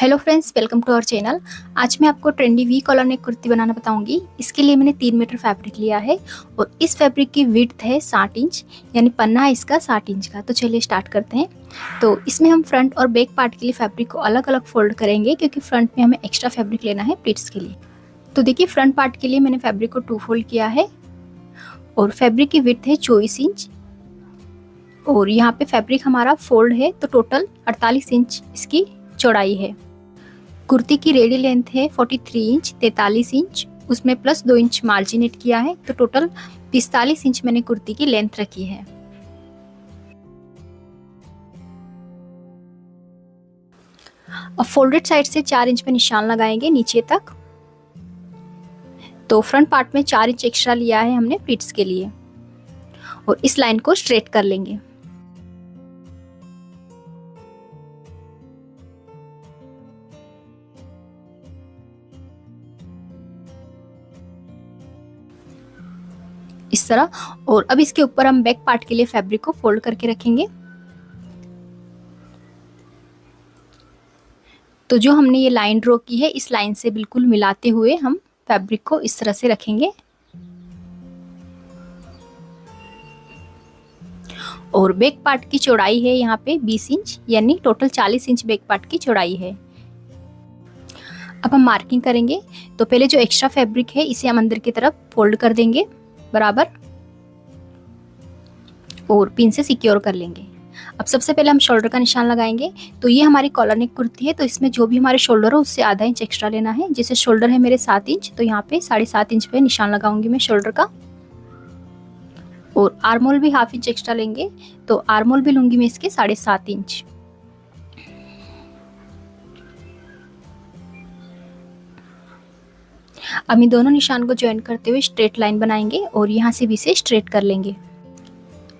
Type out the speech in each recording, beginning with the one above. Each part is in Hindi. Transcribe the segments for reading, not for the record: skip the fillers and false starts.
Hello friends, welcome to our channel. आज मैं आपको trendy V collar neck kurti बनाना बताऊंगी। इसके लिए मैंने 3 मीटर फैब्रिक लिया है और इस फैब्रिक की विड्थ है 60 इंच, यानी पन्ना है इसका 60 इंच का। तो चलिए स्टार्ट करते हैं। तो इसमें हम फ्रंट और बैक पार्ट के लिए फैब्रिक को अलग अलग फोल्ड करेंगे, क्योंकि फ्रंट में हमें एक्स्ट्रा फैब्रिक लेना है प्लीट्स के लिए। तो देखिए, फ्रंट पार्ट के लिए मैंने फैब्रिक को 2 फोल्ड किया है और फैब्रिक की विड्थ है 24 इंच और यहाँ पे फैब्रिक हमारा फोल्ड है, तो टोटल 48 इंच इसकी चौड़ाई है। कुर्ती की रेडी लेंथ है 43 इंच, 43 इंच, उसमें प्लस 2 इंच मार्जिनेट किया है, तो टोटल 45 इंच मैंने कुर्ती की लेंथ रखी है। अब फोल्डेड साइड से 4 इंच पे निशान लगाएंगे नीचे तक। तो फ्रंट पार्ट में 4 इंच एक्स्ट्रा लिया है हमने प्लीट्स के लिए और इस लाइन को स्ट्रेट कर लेंगे। इस तरह। और अब इसके ऊपर हम बैक पार्ट के लिए फैब्रिक को फोल्ड करके रखेंगे। तो जो हमने ये लाइन ड्रॉ की है, इस लाइन से बिल्कुल मिलाते हुए हम फैब्रिक को इस तरह से रखेंगे और बैक पार्ट की चौड़ाई है यहाँ पे 20 इंच, यानी टोटल 40 इंच बैक पार्ट की चौड़ाई है। अब हम मार्किंग करेंगे। तो पहले जो एक्स्ट्रा फैब्रिक है इसे हम अंदर की तरफ फोल्ड कर देंगे बराबर और पिन से सिक्योर कर लेंगे। अब सबसे पहले हम शोल्डर का निशान लगाएंगे। तो ये हमारी कॉलर नेक कुर्ती है, तो इसमें जो भी हमारे शोल्डर हो उससे आधा इंच एक्स्ट्रा लेना है। जैसे शोल्डर है मेरे 7 इंच, तो यहाँ पे 7.5 इंच पे निशान लगाऊंगी मैं शोल्डर का। और आर्मोल भी हाफ इंच एक्स्ट्रा लेंगे, तो आर्मोल भी लूंगी मैं इसके 7.5 इंच। अब इन दोनों निशान को ज्वाइन करते हुए स्ट्रेट लाइन बनाएंगे और यहाँ से भी इसे स्ट्रेट कर लेंगे।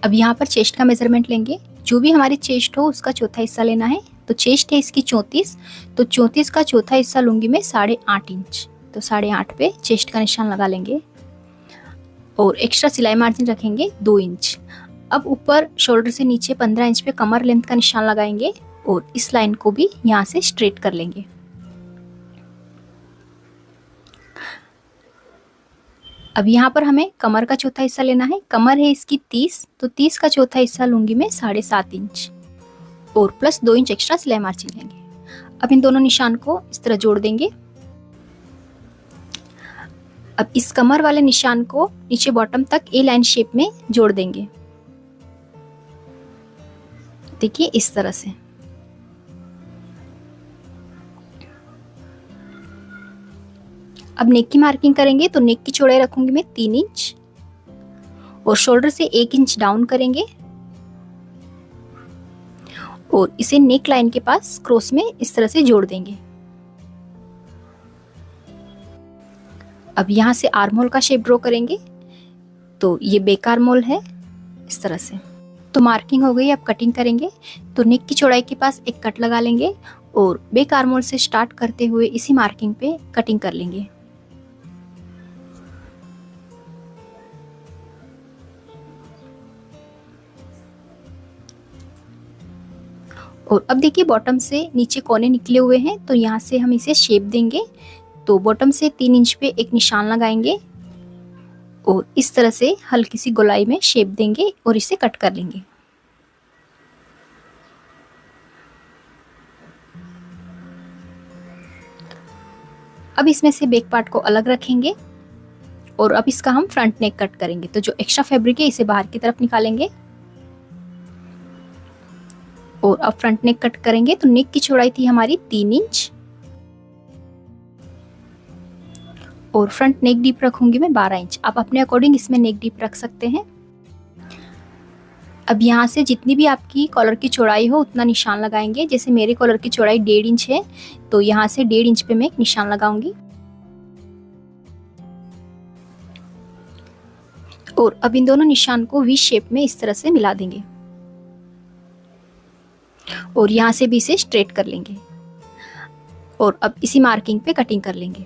अब यहाँ पर चेस्ट का मेजरमेंट लेंगे। जो भी हमारी चेस्ट हो उसका चौथा हिस्सा लेना है। तो चेस्ट है इसकी 34, तो 34 का चौथा हिस्सा लूंगी मैं 8.5 इंच। तो 8.5 पे चेस्ट का निशान लगा लेंगे और एक्स्ट्रा सिलाई मार्जिन रखेंगे 2 इंच। अब ऊपर शोल्डर से नीचे 15 इंच पे कमर लेंथ का निशान लगाएंगे और इस लाइन को भी यहाँ से स्ट्रेट कर लेंगे। अब यहाँ पर हमें कमर का चौथा हिस्सा लेना है। कमर है इसकी 30, तो 30 का चौथा हिस्सा लूंगी मैं 7.5 इंच और प्लस 2 इंच एक्स्ट्रा सिलाई मार्जिन लेंगे। अब इन दोनों निशान को इस तरह जोड़ देंगे। अब इस कमर वाले निशान को नीचे बॉटम तक ए लाइन शेप में जोड़ देंगे। देखिए इस तरह से। अब नेक की मार्किंग करेंगे। तो नेक की चौड़ाई रखूंगी मैं 3 इंच और शोल्डर से 1 इंच डाउन करेंगे और इसे नेक लाइन के पास क्रॉस में इस तरह से जोड़ देंगे। अब यहाँ से आर्महोल का शेप ड्रॉ करेंगे। तो ये बैक आर्महोल है इस तरह से। तो मार्किंग हो गई, अब कटिंग करेंगे। तो नेक की चौड़ाई के पास एक कट लगा लेंगे और बैक आर्महोल से स्टार्ट करते हुए इसी मार्किंग पे कटिंग कर लेंगे। और अब देखिए, बॉटम से नीचे कोने निकले हुए हैं, तो यहाँ से हम इसे शेप देंगे। तो बॉटम से 3 इंच पे एक निशान लगाएंगे और इस तरह से हल्की सी गोलाई में शेप देंगे और इसे कट कर लेंगे। अब इसमें से बैक पार्ट को अलग रखेंगे और अब इसका हम फ्रंट नेक कट करेंगे। तो जो एक्स्ट्रा फैब्रिक है इसे बाहर की तरफ निकालेंगे और अब फ्रंट नेक कट करेंगे। तो नेक की चौड़ाई थी हमारी 3 इंच और फ्रंट नेक डीप रखूंगी मैं 12 इंच। आप अपने अकॉर्डिंग इसमें नेक डीप रख सकते हैं। अब यहाँ से जितनी भी आपकी कॉलर की चौड़ाई हो उतना निशान लगाएंगे। जैसे मेरे कॉलर की चौड़ाई 1.5 इंच है, तो यहाँ से 1.5 इंच पे मैं एक निशान लगाऊंगी और अब इन दोनों निशान को वी शेप में इस तरह से मिला देंगे और यहाँ से भी इसे स्ट्रेट कर लेंगे और अब इसी मार्किंग पे कटिंग कर लेंगे।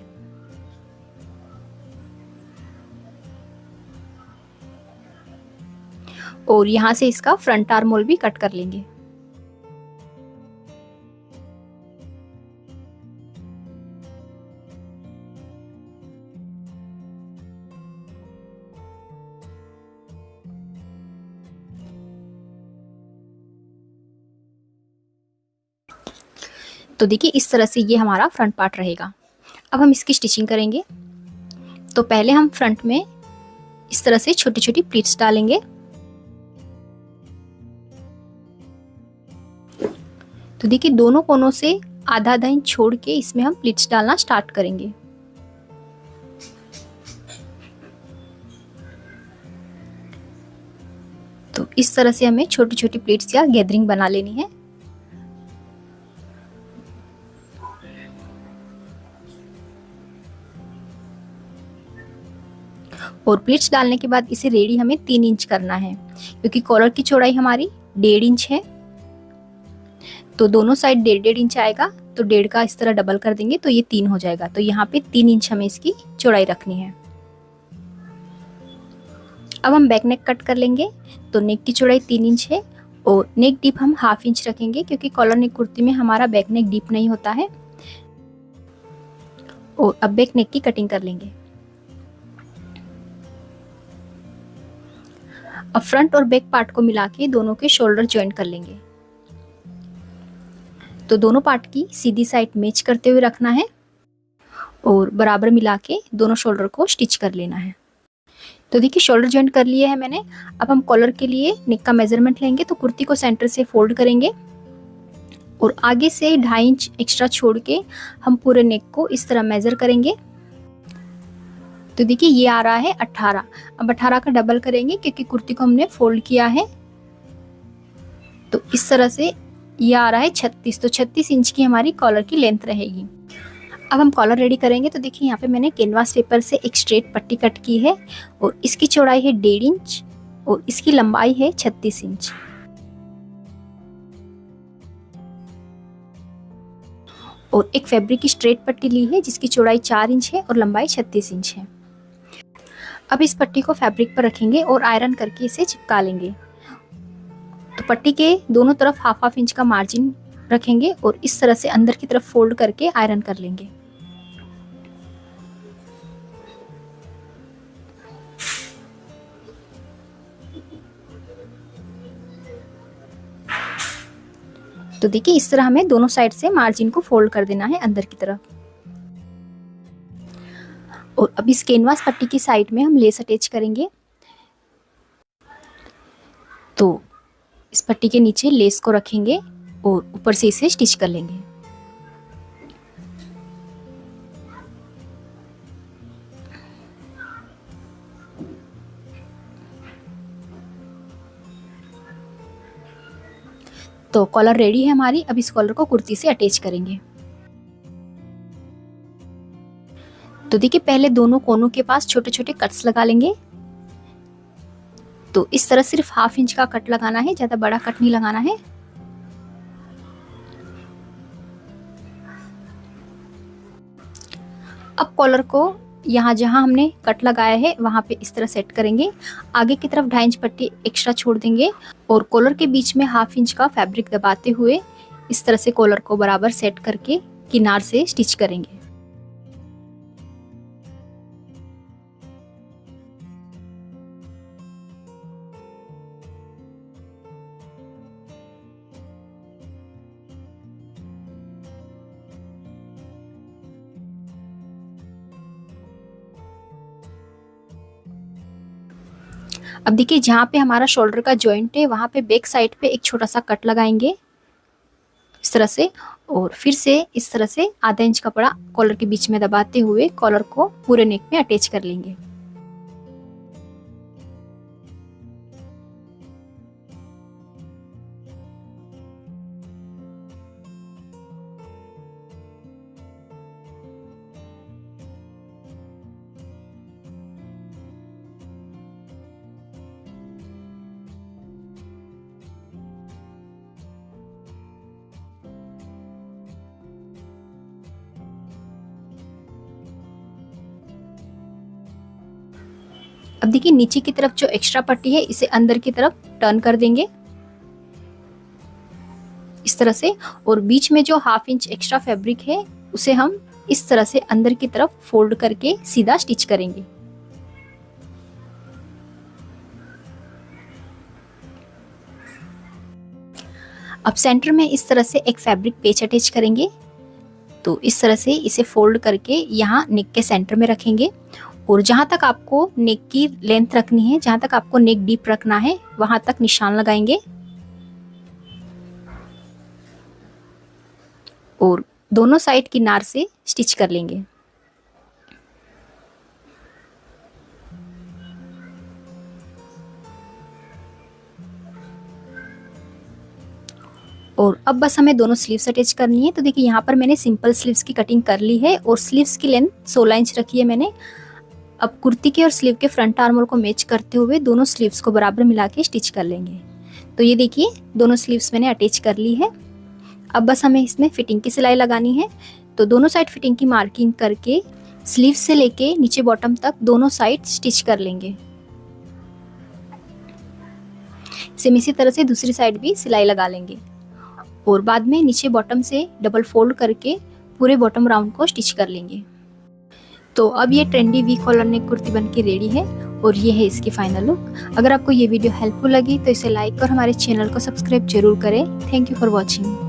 और यहाँ से इसका फ्रंट आर्म होल भी कट कर लेंगे। तो देखिए इस तरह से ये हमारा फ्रंट पार्ट रहेगा। अब हम इसकी स्टिचिंग करेंगे। तो पहले हम फ्रंट में इस तरह से छोटी छोटी प्लीट्स डालेंगे। तो देखिए दोनों कोनों से आधा आधा इंच छोड़ के इसमें हम प्लीट्स डालना स्टार्ट करेंगे। तो इस तरह से हमें छोटी छोटी प्लीट्स या गैदरिंग बना लेनी है। और प्लीट्स डालने के बाद इसे रेडी हमें 3 इंच करना है, क्योंकि कॉलर की चौड़ाई हमारी 1.5 इंच है। तो दोनों साइड 1.5 इंच आएगा, तो 1.5 का इस तरह डबल कर देंगे तो ये 3 हो जाएगा। तो यहाँ पे 3 इंच हमें इसकी चौड़ाई रखनी है। अब हम बैक नेक कट कर लेंगे। तो नेक की चौड़ाई 3 इंच है और नेक डीप हम 1/2 इंच रखेंगे, क्योंकि कॉलर नेक कुर्ती में हमारा बैक नेक डीप नहीं होता है। और अब बैक नेक की कटिंग कर लेंगे। अब फ्रंट और बैक पार्ट को मिला के दोनों के शोल्डर ज्वाइन कर लेंगे। तो दोनों पार्ट की सीधी साइड मैच करते हुए रखना है और बराबर मिला के दोनों शोल्डर को स्टिच कर लेना है। तो देखिए शोल्डर ज्वाइंट कर लिए है मैंने। अब हम कॉलर के लिए नेक का मेजरमेंट लेंगे। तो कुर्ती को सेंटर से फोल्ड करेंगे और आगे से 2.5 इंच एक्स्ट्रा छोड़ के हम पूरे नेक को इस तरह मेजर करेंगे। तो देखिए ये आ रहा है 18। अब 18 का डबल करेंगे, क्योंकि कुर्ती को हमने फोल्ड किया है। तो इस तरह से ये आ रहा है 36। तो 36 इंच की हमारी कॉलर की लेंथ रहेगी। अब हम कॉलर रेडी करेंगे। तो देखिए यहाँ पे मैंने कैनवास पेपर से एक स्ट्रेट पट्टी कट की है और इसकी चौड़ाई है 1.5 इंच और इसकी लंबाई है 36 इंच। और एक फैब्रिक की स्ट्रेट पट्टी ली है जिसकी चौड़ाई 4 इंच है और लंबाई 36 इंच है। अब इस पट्टी को फैब्रिक पर रखेंगे और आयरन करके इसे चिपका लेंगे। तो पट्टी के दोनों तरफ 1/2 इंच का मार्जिन रखेंगे और इस तरह से अंदर की तरफ फोल्ड करके आयरन कर लेंगे। तो देखिए इस तरह हमें दोनों साइड से मार्जिन को फोल्ड कर देना है अंदर की तरफ। और अब इस कैनवास पट्टी की साइड में हम लेस अटैच करेंगे। तो इस पट्टी के नीचे लेस को रखेंगे और ऊपर से इसे स्टिच कर लेंगे। तो कॉलर रेडी है हमारी। अब इस कॉलर को कुर्ती से अटैच करेंगे। तो देखिए पहले दोनों कोनों के पास छोटे छोटे कट्स लगा लेंगे। तो इस तरह सिर्फ 1/2 इंच का कट लगाना है, ज्यादा बड़ा कट नहीं लगाना है। अब कॉलर को यहाँ जहाँ हमने कट लगाया है वहाँ पे इस तरह सेट करेंगे। आगे की तरफ 2.5 इंच पट्टी एक्स्ट्रा छोड़ देंगे और कॉलर के बीच में 1/2 इंच का फैब्रिक दबाते हुए इस तरह से कॉलर को बराबर सेट करके किनार से स्टिच करेंगे। अब देखिए जहाँ पे हमारा शोल्डर का जॉइंट है वहाँ पे बैक साइड पे एक छोटा सा कट लगाएंगे इस तरह से, और फिर से इस तरह से आधा इंच कपड़ा कॉलर के बीच में दबाते हुए कॉलर को पूरे नेक में अटैच कर लेंगे। अब देखिए नीचे की तरफ जो एक्स्ट्रा पट्टी है इसे अंदर की तरफ टर्न कर देंगे इस तरह से, और बीच में जो 1/2 इंच एक्स्ट्रा फैब्रिक है उसे हम इस तरह से अंदर की तरफ फोल्ड करके सीधा स्टिच करेंगे। अब सेंटर में इस तरह से एक फैब्रिक पेच अटैच करेंगे तो इस तरह से इसे फोल्ड करके यहाँ नेक के सेंटर में रखेंगे और जहाँ तक आपको नेक की लेंथ रखनी है, जहाँ तक आपको नेक डीप रखना है, वहाँ तक निशान लगाएंगे और दोनों साइड किनार से स्टिच कर लेंगे। और अब बस हमें दोनों स्लीव्स अटैच करनी है। तो देखिए यहाँ पर मैंने सिंपल स्लीव्स की कटिंग कर ली है और स्लीव्स की लेंथ 16 इंच रखी है मैंने। अब कुर्ती के और स्लीव के फ्रंट आर्म होल को मैच करते हुए दोनों स्लीव्स को बराबर मिला के स्टिच कर लेंगे। तो ये देखिए दोनों स्लीव्स मैंने अटैच कर ली है। अब बस हमें इसमें फिटिंग की सिलाई लगानी है। तो दोनों साइड फिटिंग की मार्किंग करके स्लीव से लेके नीचे बॉटम तक दोनों साइड स्टिच कर लेंगे। सेम इसी तरह से दूसरी साइड भी सिलाई लगा लेंगे और बाद में नीचे बॉटम से डबल फोल्ड करके पूरे बॉटम राउंड को स्टिच कर लेंगे। तो अब ये trendy V collar neck kurti बनके रेडी है और ये है इसकी फाइनल लुक। अगर आपको ये वीडियो हेल्पफुल लगी तो इसे लाइक और हमारे चैनल को सब्सक्राइब जरूर करें। Thank you for watching.